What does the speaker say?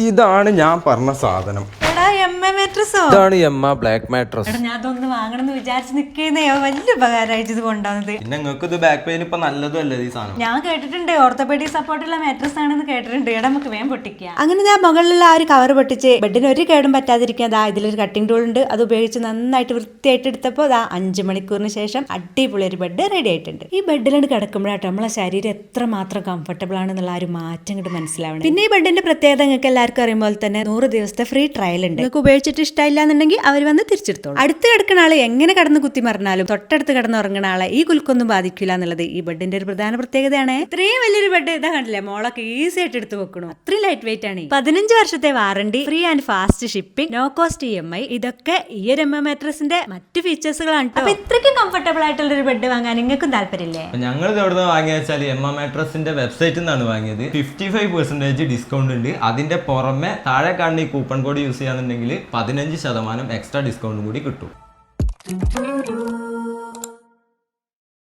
ഇതാണ് ഞാൻ പറഞ്ഞ സാധനം. ഇതാണ് എമ്മ ബ്ലാക്ക് മാട്രസ്. ഞാൻ അതൊന്ന് വാങ്ങണമെന്ന് വിചാരിച്ച് നിൽക്കുന്നയോ വലിയ ഉപകാരമായിട്ട് ഇത് കൊണ്ടുവന്നത്. പിന്നെ നിങ്ങൾക്ക് ഇത് ബാക്ക് പെയിൻ ഇപ്പൊ നല്ലതും അല്ലേ ഈ സാധനം? ഞാൻ കേട്ടിട്ടുണ്ട് ഓർത്തോപെഡിക് സപ്പോർട്ടുള്ള മാട്രസ് ആണെന്ന് കേട്ടിട്ടുണ്ട്. ഇവിടെ നമുക്ക് വേഗം പൊട്ടിക്കാം. അങ്ങനെ ഞാൻ മുകളിലുള്ള ആ ഒരു കവർ പൊട്ടിച്ച് ബെഡിന് ഒരു കേടും പറ്റാതിരിക്കാൻ ഇതിലൊരു കട്ടിംഗ് ടൂൾ ഉണ്ട്. അത് ഉപയോഗിച്ച് നന്നായിട്ട് വൃത്തിയായിട്ട് എടുത്തപ്പോൾ 5 മണിക്കൂറിന് ശേഷം അടിപൊളി ഒരു ബെഡ് റെഡി ആയിട്ടുണ്ട്. ഈ ബെഡിലാണ് കിടക്കുമ്പോഴാട്ടോ നമ്മളെ ശരീരം എത്രമാത്രം കംഫർട്ടബിൾ ആണെന്നുള്ള ആ ഒരു മാറ്റം ഇങ്ങോട്ട് മനസ്സിലാവണം. പിന്നെ ഈ ബെഡിന്റെ പ്രത്യേകത നിങ്ങൾക്ക് എല്ലാവർക്കും അറിയുമ്പോൾ തന്നെ 100 ദിവസത്തെ ഫ്രീ ട്രയൽ ഉണ്ട്. നിങ്ങൾക്ക് ഉപയോഗിച്ചിട്ട് ഇഷ്ടമില്ല എന്നുണ്ടെങ്കിൽ അവർ വന്ന് തിരിച്ചെടുത്തോളൂ. അടുത്ത് കിടക്കുന്ന ആള് എങ്ങനെ കടന്ന് കുത്തി മറിഞ്ഞാലും തൊട്ടടുത്ത് കിടന്ന് ഉറങ്ങുന്ന ആളെ ഈ കുലുക്കൊന്നും ബാധിക്കില്ല എന്നുള്ളത് ഈ ബെഡിന്റെ ഒരു പ്രധാന പ്രത്യേകതയാണ്. ഇത്രയും വലിയൊരു ബെഡ് ഇതാ കണ്ടില്ലേ, മോളൊക്കെ ഈസി ആയിട്ട് എടുത്ത് വെക്കണം. അത്രയും ലൈറ്റ് വെയിറ്റ് ആണ്. 15 വർഷത്തെ warranty, free and fast shipping, no cost EMI. ഇതൊക്കെ ഈ ഒരു എമ്മ മാട്രസിന്റെ മറ്റു ഫീച്ചേഴ്സുകളാണ്. അപ്പൊ ഇത്രയ്ക്കും കംഫർട്ടബിൾ ആയിട്ടുള്ള ഒരു ബെഡ് വാങ്ങാൻ നിങ്ങൾക്കും താല്പര്യമില്ലേ? ഞങ്ങൾ ഇത് എവിടെ വാങ്ങിയ വെച്ചാൽ എമ്മ മാട്രസിന്റെ വെബ്സൈറ്റിൽ നിന്നാണ് വാങ്ങിയത്. 55% ഡിസ്കൗണ്ട് ഉണ്ട്. അതിന്റെ പുറമെ താഴെ കാണുന്ന ഈ കൂപ്പൺ കോഡ് യൂസ് ചെയ്യാന്നുണ്ടെങ്കിൽ 15% എക്സ്ട്രാ ഡിസ്കൗണ്ടും കൂടി കിട്ടും.